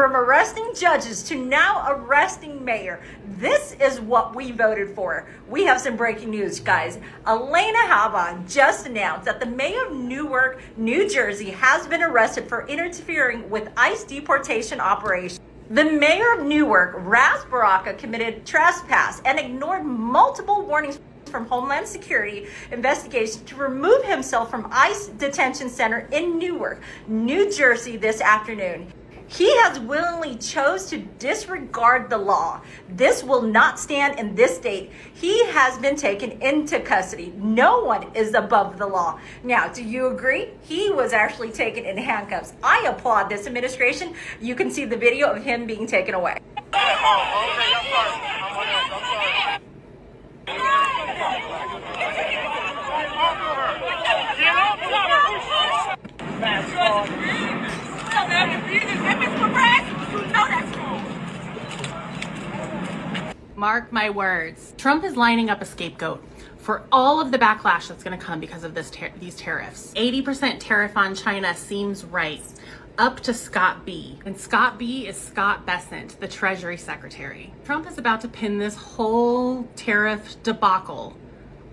From arresting judges to now arresting mayor, this is what we voted for. We have some breaking news, guys. Elena Habon just announced that the mayor of Newark, New Jersey has been arrested for interfering with ICE deportation operations. The mayor of Newark, Ras Baraka, committed trespass and ignored multiple warnings from Homeland Security investigation to remove himself from ICE detention center in Newark, New Jersey this afternoon. He has willingly chose to disregard the law. This will not stand in this state. He has been taken into custody. No one is above the law. Now, do you agree? He was actually taken in handcuffs. I applaud this administration. You can see the video of him being taken away. Mark my words. Trump is lining up a scapegoat for all of the backlash that's going to come because of these tariffs. 80% tariff on China seems right, up to Scott B. And Scott B is Scott Bessent, the Treasury Secretary. Trump is about to pin this whole tariff debacle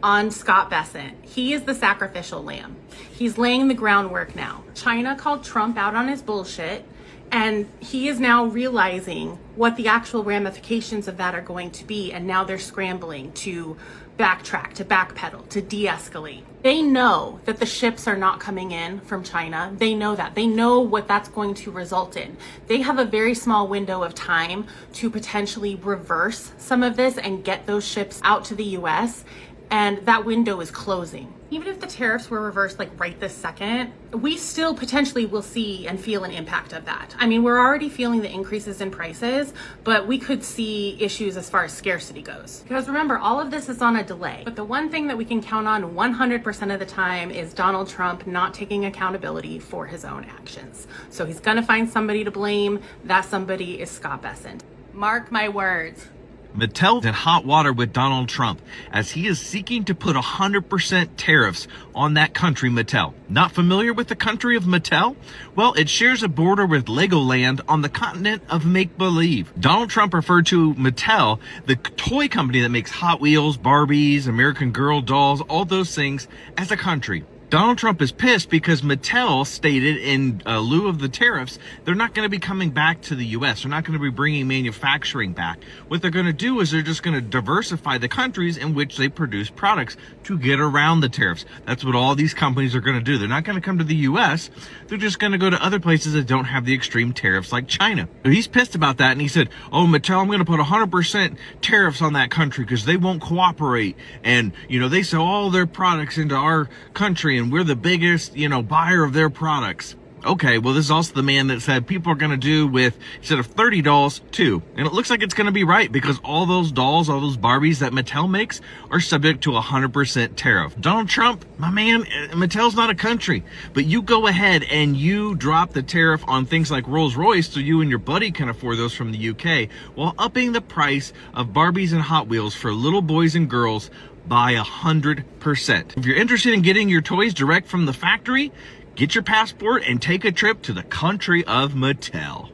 on Scott Bessent. He is the sacrificial lamb. He's laying the groundwork now. China called Trump out on his bullshit, and he is now realizing what the actual ramifications of that are going to be. And now they're scrambling to backtrack, to backpedal, to de-escalate. They know that the ships are not coming in from China. They know that. They know what that's going to result in. They have a very small window of time to potentially reverse some of this and get those ships out to the US. And that window is closing. Even if the tariffs were reversed like right this second, we still potentially will see and feel an impact of that. I mean, we're already feeling the increases in prices, but we could see issues as far as scarcity goes. Because remember, all of this is on a delay. But the one thing that we can count on 100% of the time is Donald Trump not taking accountability for his own actions. So he's gonna find somebody to blame. That somebody is Scott Bessent. Mark my words. Mattel's in hot water with Donald Trump as he is seeking to put 100% tariffs on that country, Mattel. Not familiar with the country of Mattel? Well, it shares a border with Legoland on the continent of make-believe. Donald Trump referred to Mattel, the toy company that makes Hot Wheels, Barbies, American Girl dolls, all those things, as a country. Donald Trump is pissed because Mattel stated in lieu of the tariffs, they're not going to be coming back to the U.S. They're not going to be bringing manufacturing back. What they're going to do is they're just going to diversify the countries in which they produce products to get around the tariffs. That's what all these companies are going to do. They're not going to come to the U.S. They're just going to go to other places that don't have the extreme tariffs like China. So he's pissed about that, and he said, oh, Mattel, I'm going to put 100% tariffs on that country because they won't cooperate. And, you know, they sell all their products into our country, and we're the biggest, buyer of their products. Okay, well, this is also the man that said people are going to do with, instead of 30 dolls, 2. And it looks like it's going to be right because all those dolls, all those Barbies that Mattel makes are subject to 100% tariff. Donald Trump, my man, Mattel's not a country. But you go ahead and you drop the tariff on things like Rolls-Royce so you and your buddy can afford those from the UK while upping the price of Barbies and Hot Wheels for little boys and girls by 100%. If you're interested in getting your toys direct from the factory, get your passport and take a trip to the country of Mattel.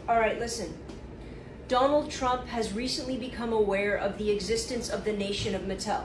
All right, listen. Donald Trump has recently become aware of the existence of the nation of Mattel.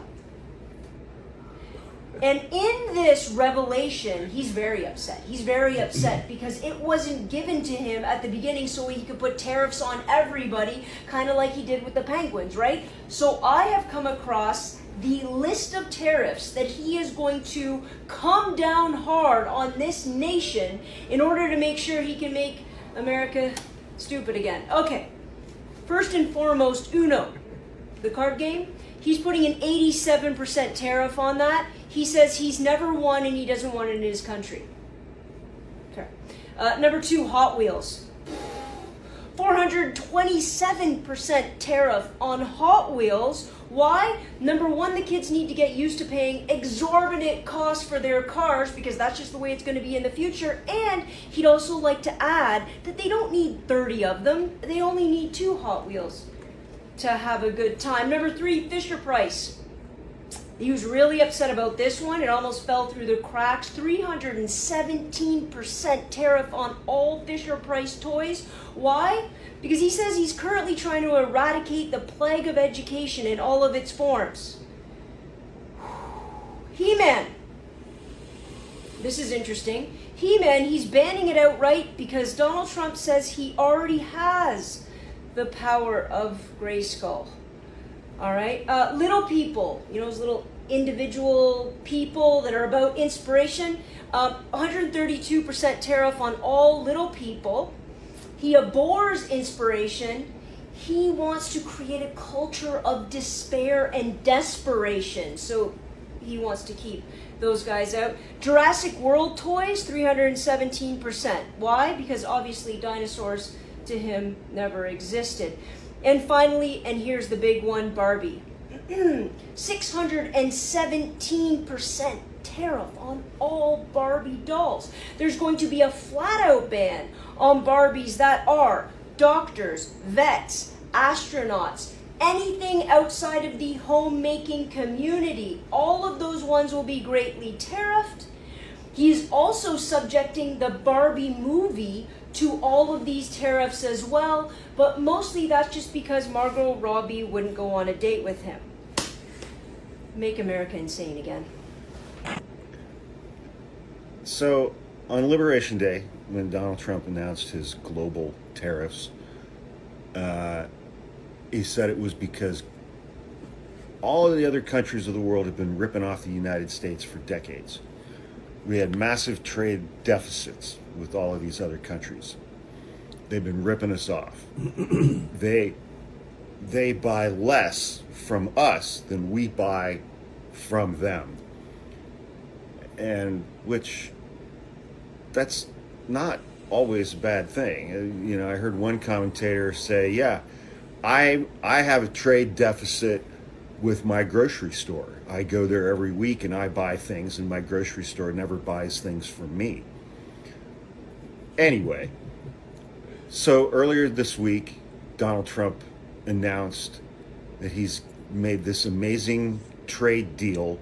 And in this revelation, he's very upset. He's very upset because it wasn't given to him at the beginning so he could put tariffs on everybody, kind of like he did with the penguins, right? So I have come across the list of tariffs that he is going to come down hard on this nation in order to make sure he can make America stupid again. Okay, first and foremost, Uno, the card game. He's putting an 87% tariff on that. He says he's never won and he doesn't want it in his country. Okay. Number 2, Hot Wheels. 427% tariff on Hot Wheels. Why? Number 1, the kids need to get used to paying exorbitant costs for their cars because that's just the way it's going to be in the future. And he'd also like to add that they don't need 30 of them. They only need 2 Hot Wheels to have a good time. Number 3, Fisher Price. He was really upset about this one. It almost fell through the cracks. 317% tariff on all Fisher-Price toys. Why? Because he says he's currently trying to eradicate the plague of education in all of its forms. He-Man. This is interesting. He-Man, he's banning it outright because Donald Trump says he already has the power of Grayskull. All right, little people, you know, those little individual people that are about inspiration. 132% tariff on all little people. He abhors inspiration. He wants to create a culture of despair and desperation. So he wants to keep those guys out. Jurassic World toys, 317%. Why? Because obviously dinosaurs to him never existed. And finally, and here's the big one, Barbie. 617% tariff on all Barbie dolls. There's going to be a flat-out ban on Barbies that are doctors, vets, astronauts, anything outside of the homemaking community. All of those ones will be greatly tariffed. He is also subjecting the Barbie movie to all of these tariffs as well, but mostly that's just because Margot Robbie wouldn't go on a date with him. Make America insane again. So, on Liberation Day, when Donald Trump announced his global tariffs, he said it was because all of the other countries of the world have been ripping off the United States for decades. We had massive trade deficits with all of these other countries. They've been ripping us off. They buy less from us than we buy from them. And which, that's not always a bad thing. You know, I heard one commentator say, yeah, I have a trade deficit with my grocery store. I go there every week and I buy things, and my grocery store never buys things from me. Anyway, so earlier this week, Donald Trump announced that he's made this amazing trade deal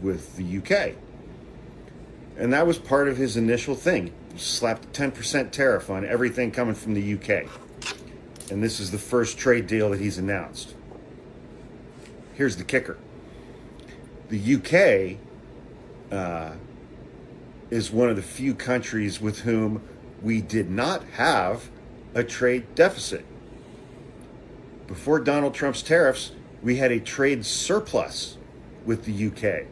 with the UK. And that was part of his initial thing. He slapped a 10% tariff on everything coming from the UK. And this is the first trade deal that he's announced. Here's the kicker. The UK is one of the few countries with whom we did not have a trade deficit. Before Donald Trump's tariffs, we had a trade surplus with the UK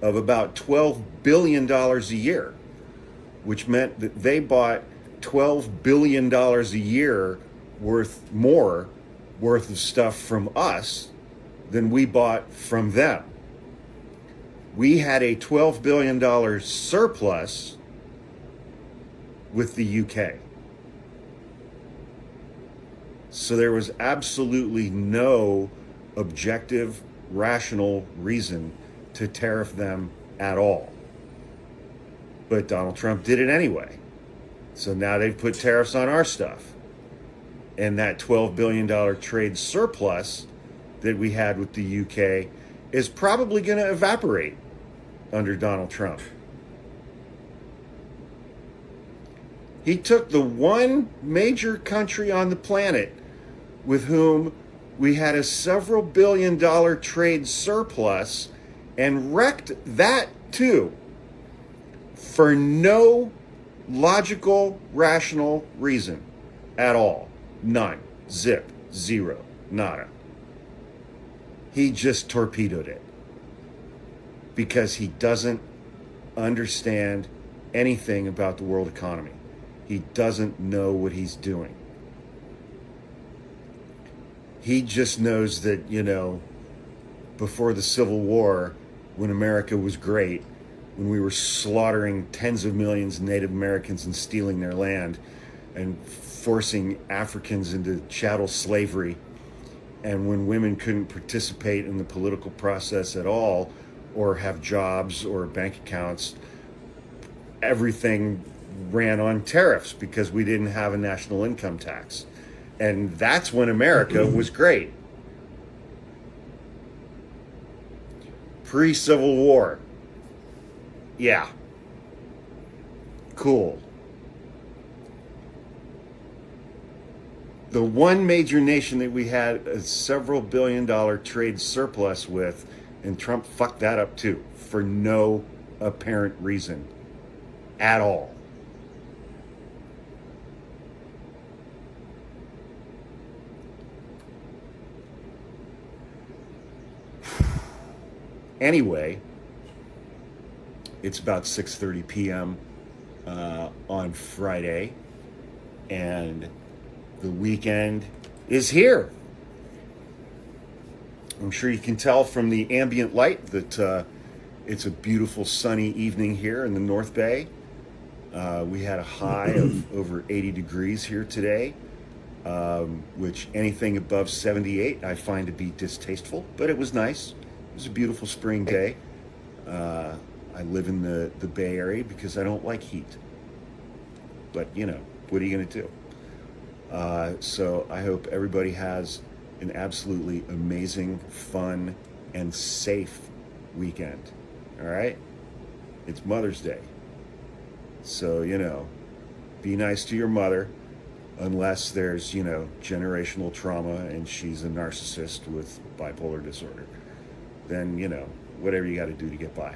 of about $12 billion a year, which meant that they bought $12 billion a year worth of stuff from us than we bought from them. We had a $12 billion surplus with the UK. So there was absolutely no objective, rational reason to tariff them at all. But Donald Trump did it anyway. So now they've put tariffs on our stuff. And that $12 billion trade surplus that we had with the UK is probably going to evaporate under Donald Trump. He took the one major country on the planet with whom we had a several $billion trade surplus and wrecked that too for no logical, rational reason at all. None. Zip. Zero. Nada. He just torpedoed it because he doesn't understand anything about the world economy. He doesn't know what he's doing. He just knows that, you know, before the Civil War, when America was great, when we were slaughtering tens of millions of Native Americans and stealing their land and forcing Africans into chattel slavery, and when women couldn't participate in the political process at all or have jobs or bank accounts, everything ran on tariffs because we didn't have a national income tax. And that's when America was great. pre-Civil War. Yeah. Cool. The one major nation that we had a several billion-dollar trade surplus with, and Trump fucked that up too, for no apparent reason at all. Anyway, it's about 6:30 p.m. On Friday, and the weekend is here. I'm sure you can tell from the ambient light that it's a beautiful sunny evening here in the North Bay. We had a high of over 80 degrees here today, which anything above 78 I find to be distasteful, but it was nice. It was a beautiful spring day. I live in the Bay Area because I don't like heat. But, you know, what are you going to do? So I hope everybody has an absolutely amazing, fun, and safe weekend. All right? It's Mother's Day. So, you know, be nice to your mother, unless there's, you know, generational trauma and she's a narcissist with bipolar disorder. Then, you know, whatever you got to do to get by.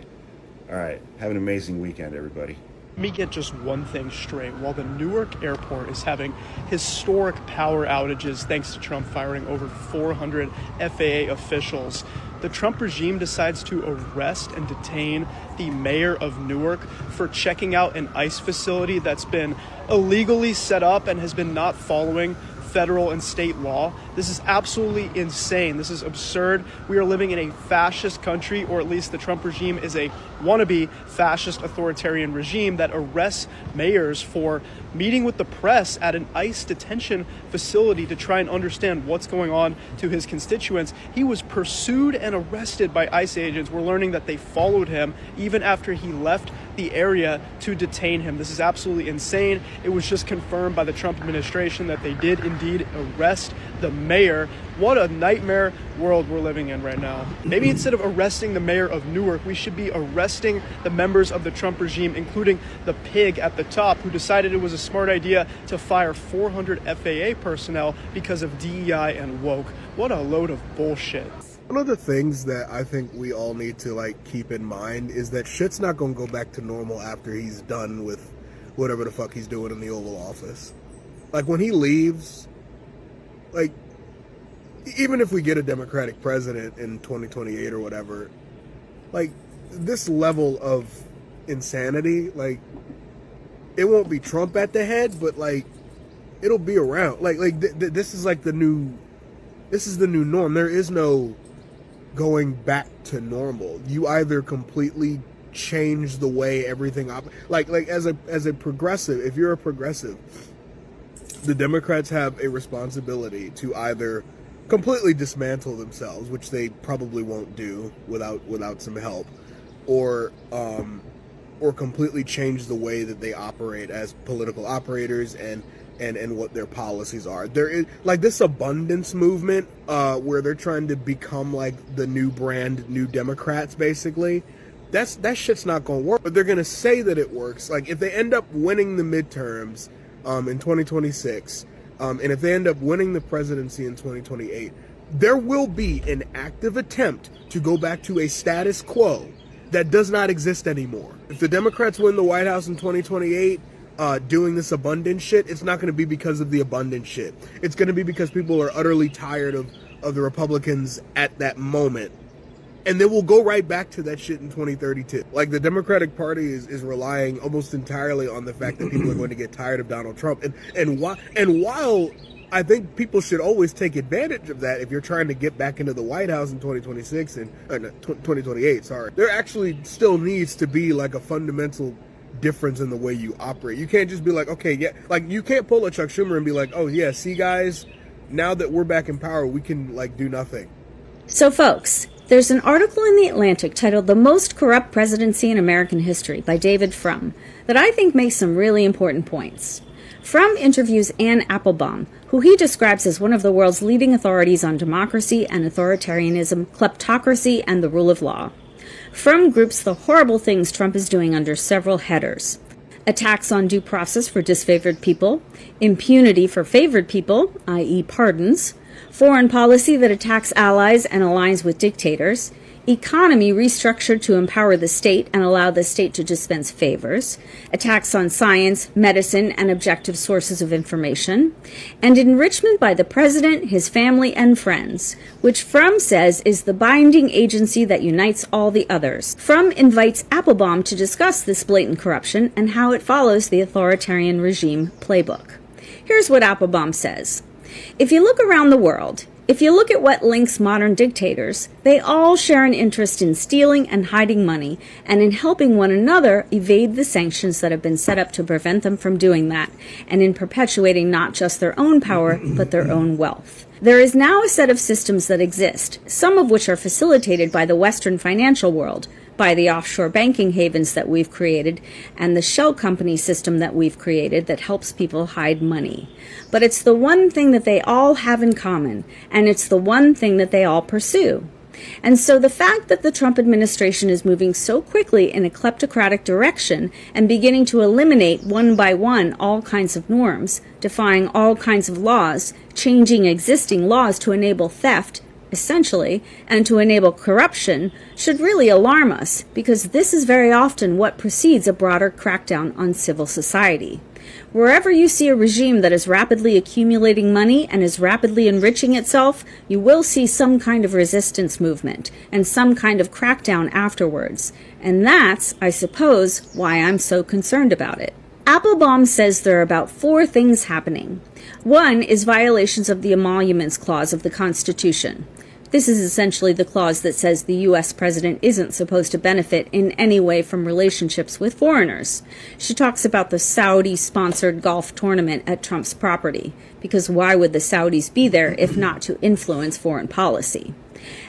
All right. Have an amazing weekend, everybody. Let me get just one thing straight. While the Newark airport is having historic power outages thanks to Trump firing over 400 FAA officials, the Trump regime decides to arrest and detain the mayor of Newark for checking out an ICE facility that's been illegally set up and has been not following federal and state law. This is absolutely insane. This is absurd. We are living in a fascist country, or at least the Trump regime is a wannabe fascist authoritarian regime that arrests mayors for meeting with the press at an ICE detention facility to try and understand what's going on to his constituents. He was pursued and arrested by ICE agents. We're learning that they followed him even after he left the area to detain him. This is absolutely insane. It was just confirmed by the Trump administration that they did indeed arrest the mayor. What a nightmare world we're living in right now. Maybe instead of arresting the mayor of Newark, we should be arresting the members of the Trump regime, including the pig at the top who decided it was a smart idea to fire 400 FAA personnel because of DEI and woke. What a load of bullshit. One of the things that I think we all need to like keep in mind is that shit's not gonna go back to normal after he's done with whatever the fuck he's doing in the Oval Office. Like when he leaves, like even if we get a Democratic president in 2028 or whatever, like this level of insanity, like it won't be Trump at the head, but like it'll be around. This is like the new norm. There is no going back to normal. You either completely change the way everything like as a progressive, if you're a progressive, the Democrats have a responsibility to either completely dismantle themselves, which they probably won't do without some help, or completely change the way that they operate as political operators and what their policies are. There is like this abundance movement where they're trying to become like the new brand, New Democrats, basically. That shit's not gonna work, but they're gonna say that it works. Like if they end up winning the midterms in 2026, and if they end up winning the presidency in 2028, there will be an active attempt to go back to a status quo that does not exist anymore. If the Democrats win the White House in 2028, doing this abundance shit, it's not going to be because of the abundance shit. It's going to be because people are utterly tired of the Republicans at that moment. And then we'll go right back to that shit in 2032. Like the Democratic Party is relying almost entirely on the fact that people are going to get tired of Donald Trump. And while I think people should always take advantage of that if you're trying to get back into the White House in 2026 and 2028, sorry. There actually still needs to be like a fundamental difference in the way you operate. You can't just be like, okay, yeah, like you can't pull a Chuck Schumer and be like, oh yeah, see guys, now that we're back in power, we can like do nothing. So folks, there's an article in The Atlantic titled The Most Corrupt Presidency in American History by David Frum that I think makes some really important points. Frum interviews Anne Applebaum, who he describes as one of the world's leading authorities on democracy and authoritarianism, kleptocracy, and the rule of law. From groups the horrible things Trump is doing under several headers: attacks on due process for disfavored people, impunity for favored people, i.e. pardons, foreign policy that attacks allies and aligns with dictators, economy restructured to empower the state and allow the state to dispense favors, attacks on science, medicine, and objective sources of information, and enrichment by the president, his family, and friends, which Frum says is the binding agency that unites all the others. Frum invites Applebaum to discuss this blatant corruption and how it follows the authoritarian regime playbook. Here's what Applebaum says. If you look around the world, if you look at what links modern dictators, they all share an interest in stealing and hiding money and in helping one another evade the sanctions that have been set up to prevent them from doing that, and in perpetuating not just their own power, but their own wealth. There is now a set of systems that exist, some of which are facilitated by the Western financial world, by the offshore banking havens that we've created, and the shell company system that we've created that helps people hide money. But it's the one thing that they all have in common, and it's the one thing that they all pursue. And so the fact that the Trump administration is moving so quickly in a kleptocratic direction and beginning to eliminate one by one all kinds of norms, defying all kinds of laws, changing existing laws to enable theft, essentially, and to enable corruption, should really alarm us, because this is very often what precedes a broader crackdown on civil society. Wherever you see a regime that is rapidly accumulating money and is rapidly enriching itself, you will see some kind of resistance movement and some kind of crackdown afterwards. And that's, I suppose, why I'm so concerned about it. Applebaum says there are about 4 things happening. One is violations of the Emoluments Clause of the Constitution. This is essentially the clause that says the U.S. president isn't supposed to benefit in any way from relationships with foreigners. She talks about the Saudi-sponsored golf tournament at Trump's property, because why would the Saudis be there if not to influence foreign policy?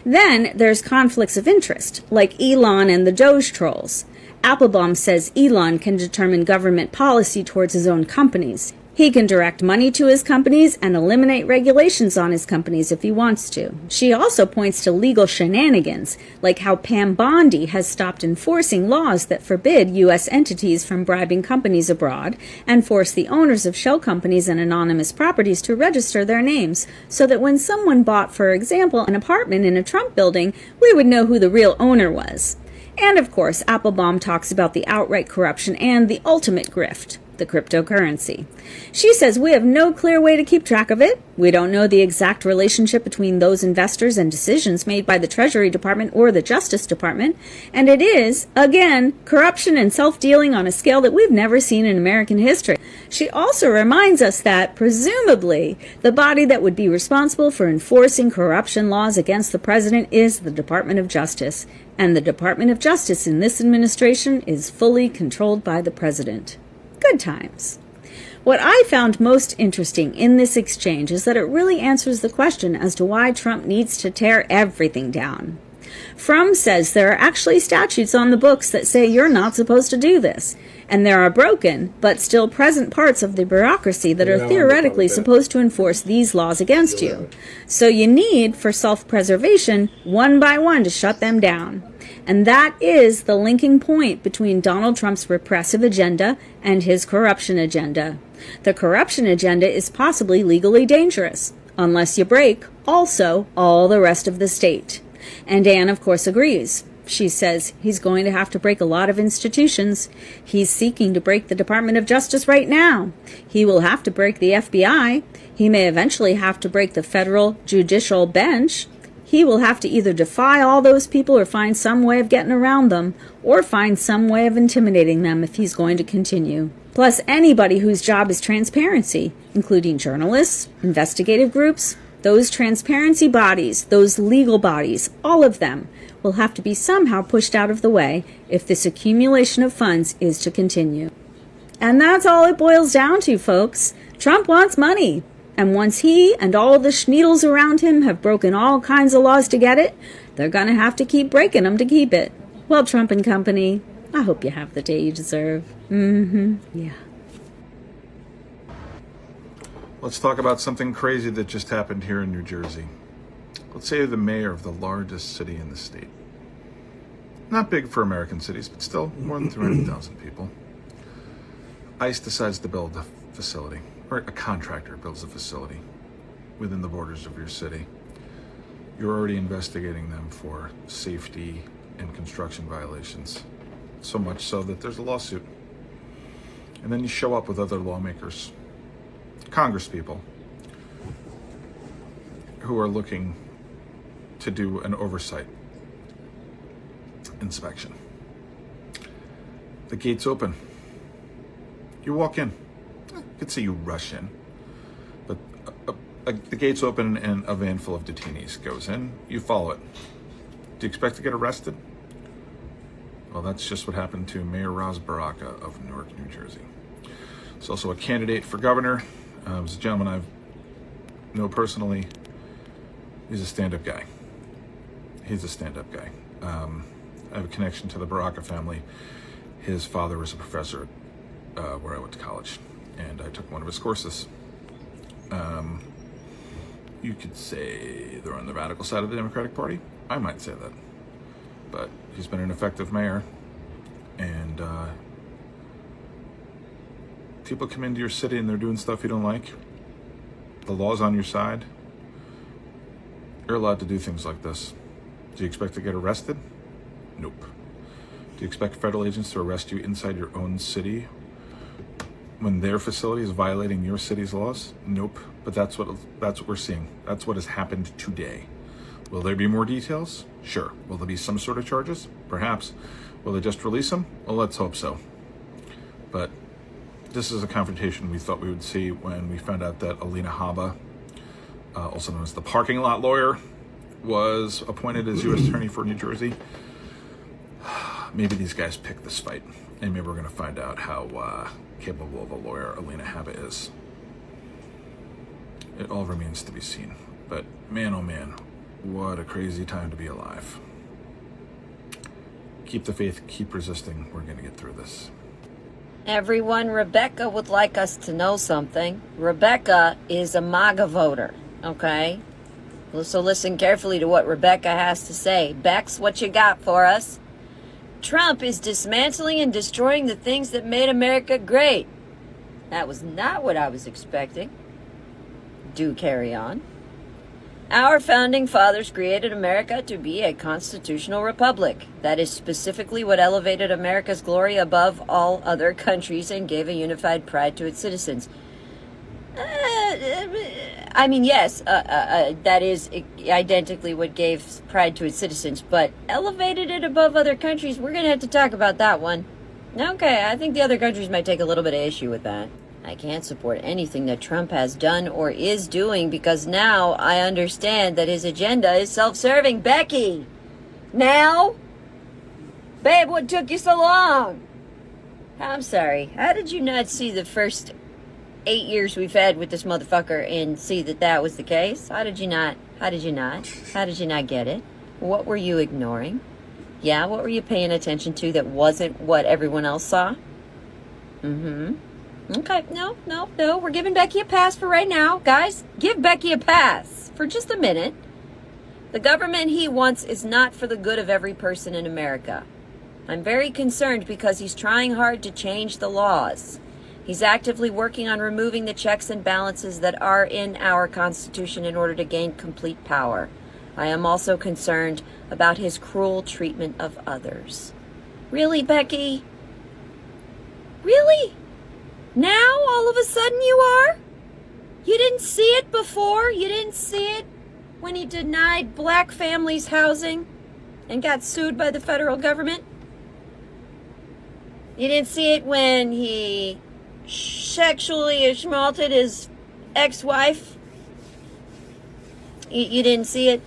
Then there's conflicts of interest, like Elon and the Doge trolls. Applebaum says Elon can determine government policy towards his own companies. He can direct money to his companies and eliminate regulations on his companies if he wants to. She also points to legal shenanigans, like how Pam Bondi has stopped enforcing laws that forbid U.S. entities from bribing companies abroad and force the owners of shell companies and anonymous properties to register their names, so that when someone bought, for example, an apartment in a Trump building, we would know who the real owner was. And of course, Applebaum talks about the outright corruption and the ultimate grift, the cryptocurrency. She says we have no clear way to keep track of it. We don't know the exact relationship between those investors and decisions made by the Treasury Department or the Justice Department. And it is, again, corruption and self-dealing on a scale that we've never seen in American history. She also reminds us that, presumably, the body that would be responsible for enforcing corruption laws against the president is the Department of Justice. And the Department of Justice in this administration is fully controlled by the president. Good times. What I found most interesting in this exchange is that it really answers the question as to why Trump needs to tear everything down. Frum says there are actually statutes on the books that say you're not supposed to do this, and there are broken but still present parts of the bureaucracy that are theoretically supposed to enforce these laws against you. So you need, for self-preservation, one by one to shut them down. And that is the linking point between Donald Trump's repressive agenda and his corruption agenda. The corruption agenda is possibly legally dangerous, unless you break, also, all the rest of the state. And Anne, of course, agrees. She says he's going to have to break a lot of institutions. He's seeking to break the Department of Justice right now. He will have to break the FBI. He may eventually have to break the federal judicial bench. He will have to either defy all those people or find some way of getting around them, or find some way of intimidating them if he's going to continue. Plus, anybody whose job is transparency, including journalists, investigative groups, those transparency bodies, those legal bodies, all of them, will have to be somehow pushed out of the way if this accumulation of funds is to continue. And that's all it boils down to, folks. Trump wants money. And once he and all the schneedles around him have broken all kinds of laws to get it, they're going to have to keep breaking them to keep it. Well, Trump and company, I hope you have the day you deserve. Yeah. Let's talk about something crazy that just happened here in New Jersey. Let's say you're the mayor of the largest city in the state. Not big for American cities, but still more than 300,000 people. ICE decides to build a facility, or a contractor builds a facility within the borders of your city. You're already investigating them for safety and construction violations. So much so that there's a lawsuit. And then you show up with other lawmakers, congresspeople, who are looking to do an oversight inspection. The gates open. You walk in. You could say you rush in, but the gates open and a van full of detainees goes in. You follow it. Do you expect to get arrested? Well, that's just what happened to Mayor Ras Baraka of Newark, New Jersey. He's also a candidate for governor. He's a gentleman I know personally. He's a stand-up guy. I have a connection to the Baraka family. His father was a professor where I went to college, and I took one of his courses. You could say they're on the radical side of the Democratic Party. I might say that. But he's been an effective mayor, and people come into your city and they're doing stuff you don't like. The law's on your side. You're allowed to do things like this. Do you expect to get arrested? Nope. Do you expect federal agents to arrest you inside your own city when their facility is violating your city's laws? Nope. But that's what we're seeing. That's what has happened today. Will there be more details? Sure. Will there be some sort of charges? Perhaps. Will they just release them? Well, let's hope so. But this is a confrontation we thought we would see when we found out that Alina Habba, also known as the parking lot lawyer, was appointed as U.S. Attorney for New Jersey. Maybe these guys picked this fight, and maybe we're going to find out how capable of a lawyer Alina Habba is. It all remains to be seen. But man, oh man, what a crazy time to be alive. Keep the faith, keep resisting. We're going to get through this. Everyone, Rebecca would like us to know something. Rebecca is a MAGA voter, okay? So listen carefully to what Rebecca has to say. Bex, what you got for us? Trump is dismantling and destroying the things that made America great. That was not what I was expecting. Do carry on. Our founding fathers created America to be a constitutional republic. That is specifically what elevated America's glory above all other countries and gave a unified pride to its citizens. Yes, that is identically what gave pride to its citizens, but elevated it above other countries, we're going to have to talk about that one. Okay, I think the other countries might take a little bit of issue with that. I can't support anything that Trump has done or is doing because now I understand that his agenda is self-serving. Becky! Now? Babe, what took you so long? I'm sorry. How did you not see the first 8 years we've had with this motherfucker and see that that was the case? How did you not get it? What were you ignoring? Yeah, what were you paying attention to that wasn't what everyone else saw? Okay, no, we're giving Becky a pass for right now. Guys, give Becky a pass for just a minute. The government he wants is not for the good of every person in America. I'm very concerned because he's trying hard to change the laws. He's actively working on removing the checks and balances that are in our Constitution in order to gain complete power. I am also concerned about his cruel treatment of others. Really, Becky? Really? Now, all of a sudden you are? You didn't see it before? You didn't see it when he denied black families housing and got sued by the federal government? You didn't see it when he sexually assaulted his ex-wife? You didn't see it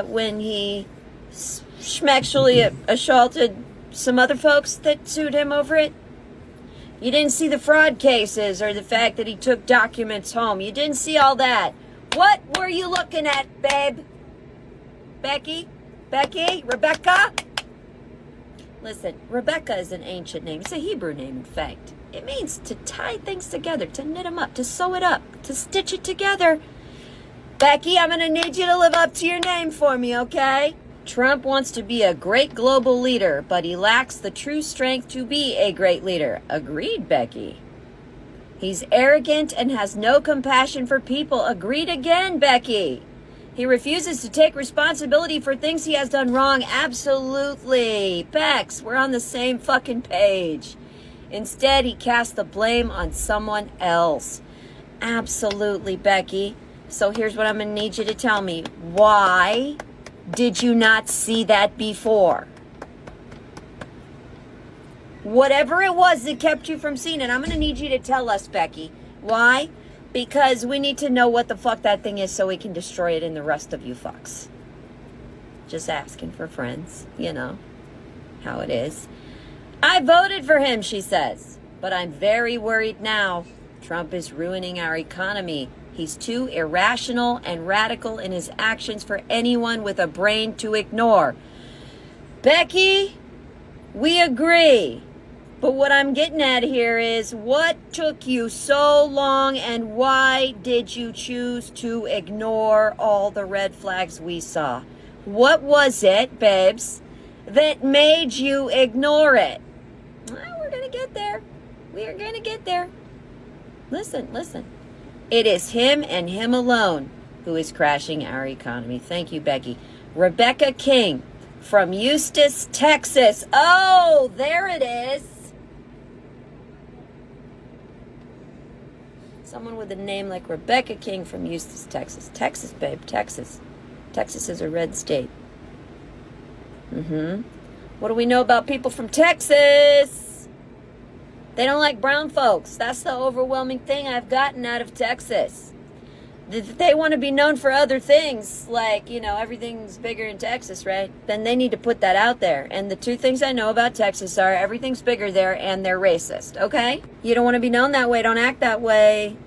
when he sexually assaulted some other folks that sued him over it? You didn't see the fraud cases or the fact that he took documents home. You didn't see all that. What were you looking at, babe? Becky? Rebecca? Listen, Rebecca is an ancient name. It's a Hebrew name, in fact. It means to tie things together, to knit them up, to sew it up, to stitch it together. Becky, I'm going to need you to live up to your name for me, okay? Trump wants to be a great global leader, but he lacks the true strength to be a great leader. Agreed, Becky. He's arrogant and has no compassion for people. Agreed again, Becky. He refuses to take responsibility for things he has done wrong. Absolutely. Bex, we're on the same fucking page. Instead, he casts the blame on someone else. Absolutely, Becky. So here's what I'm going to need you to tell me. Why did you not see that before? Whatever it was that kept you from seeing it, I'm going to need you to tell us, Becky. Why? Because we need to know what the fuck that thing is so we can destroy it in the rest of you fucks. Just asking for friends, you know how it is. I voted for him, she says, but I'm very worried now. Trump is ruining our economy. He's too irrational and radical in his actions for anyone with a brain to ignore. Becky, we agree. But what I'm getting at here is, what took you so long and why did you choose to ignore all the red flags we saw? What was it, babes, that made you ignore it? Well, we're going to get there. We are going to get there. Listen. It is him and him alone who is crashing our economy. Thank you, Becky. Rebecca King from Eustis, Texas. Oh, there it is. Someone with a name like Rebecca King from Eustis, Texas. Texas, babe, Texas. Texas is a red state. What do we know about people from Texas? They don't like brown folks. That's the overwhelming thing I've gotten out of Texas. They want to be known for other things, like, you know, everything's bigger in Texas, right? Then they need to put that out there. And the two things I know about Texas are everything's bigger there and they're racist, okay? You don't want to be known that way. Don't act that way.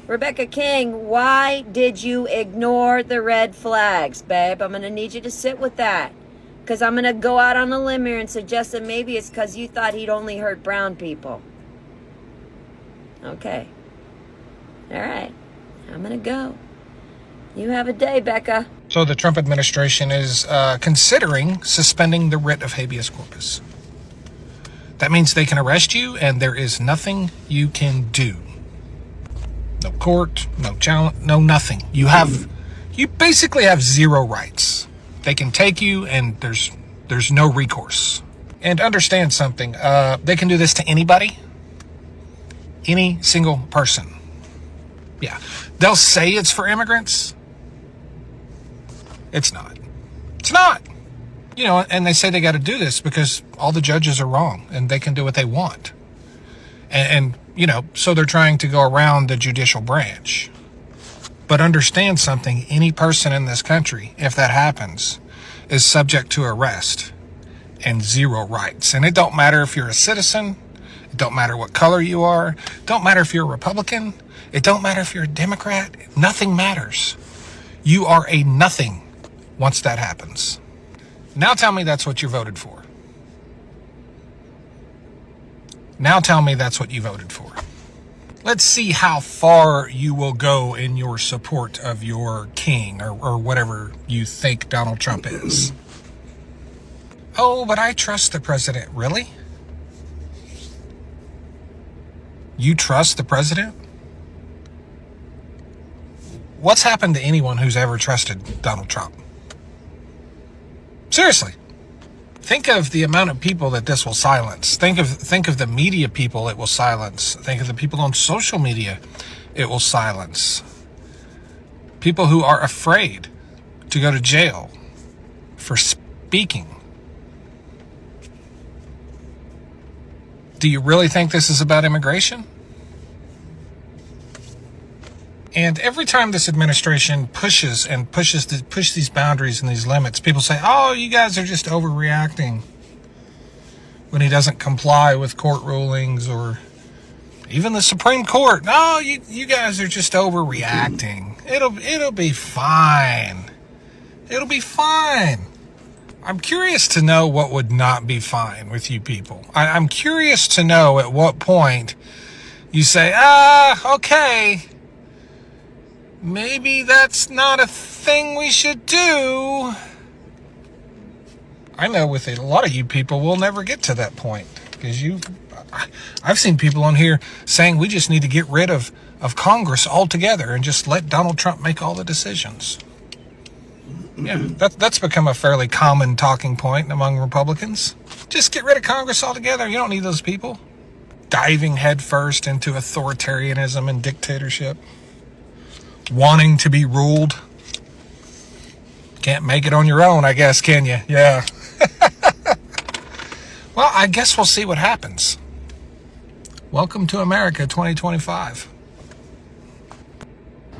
Rebecca King, why did you ignore the red flags, babe? I'm going to need you to sit with that. Because I'm going to go out on a limb here and suggest that maybe it's because you thought he'd only hurt brown people. Okay. All right. I'm going to go. You have a day, Becca. So the Trump administration is considering suspending the writ of habeas corpus. That means they can arrest you and there is nothing you can do. No court, no challenge, no nothing. You basically have zero rights. They can take you and there's no recourse. And understand something, they can do this to anybody, any single person. Yeah, they'll say it's for immigrants. It's not. It's not. You know, and they say they got to do this because all the judges are wrong and they can do what they want. And you know, so they're trying to go around the judicial branch. But understand something, any person in this country, if that happens, is subject to arrest and zero rights. And it don't matter if you're a citizen, it don't matter what color you are, it don't matter if you're a Republican, it don't matter if you're a Democrat, nothing matters. You are a nothing once that happens. Now tell me that's what you voted for. Now tell me that's what you voted for. Let's see how far you will go in your support of your king or whatever you think Donald Trump is. Oh, but I trust the president. Really? You trust the president? What's happened to anyone who's ever trusted Donald Trump? Seriously. Think of the amount of people that this will silence. Think of the media people it will silence. Think of the people on social media it will silence. People who are afraid to go to jail for speaking. Do you really think this is about immigration? And every time this administration pushes these boundaries and these limits, people say, oh, you guys are just overreacting. When he doesn't comply with court rulings or even the Supreme Court. No, you guys are just overreacting. It'll be fine. It'll be fine. I'm curious to know what would not be fine with you people. I'm curious to know at what point you say, okay, maybe that's not a thing we should do. I know with a lot of you people, we'll never get to that point because I've seen people on here saying we just need to get rid of Congress altogether and just let Donald Trump make all the decisions. Yeah, that's become a fairly common talking point among Republicans. Just get rid of Congress altogether. You don't need those people diving headfirst into authoritarianism and dictatorship, wanting to be ruled. Can't make it on your own, I guess, can you? Yeah. Well, I guess we'll see what happens. Welcome to America 2025.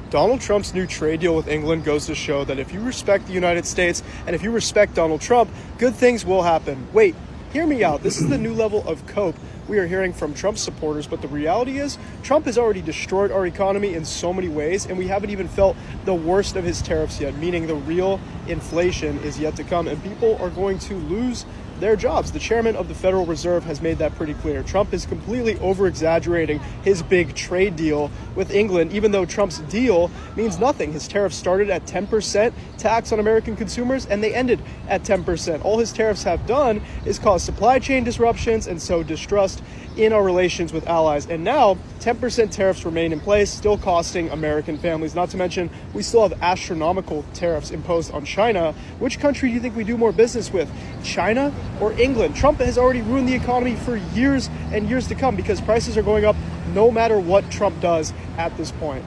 Donald Trump's new trade deal with England goes to show that if you respect the United States and if you respect Donald Trump, good things will happen. Wait, hear me out. This is the new level of cope we are hearing from Trump supporters, but the reality is Trump has already destroyed our economy in so many ways, and we haven't even felt the worst of his tariffs yet, meaning the real inflation is yet to come, and people are going to lose their jobs. The chairman of the Federal Reserve has made that pretty clear. Trump is completely over-exaggerating his big trade deal with England, even though Trump's deal means nothing. His tariffs started at 10% tax on American consumers, and they ended at 10%. All his tariffs have done is cause supply chain disruptions and sow distrust in our relations with allies. And now 10% tariffs remain in place, still costing American families. Not to mention, we still have astronomical tariffs imposed on China. Which country do you think we do more business with, China or England? Trump has already ruined the economy for years and years to come because prices are going up no matter what Trump does at this point.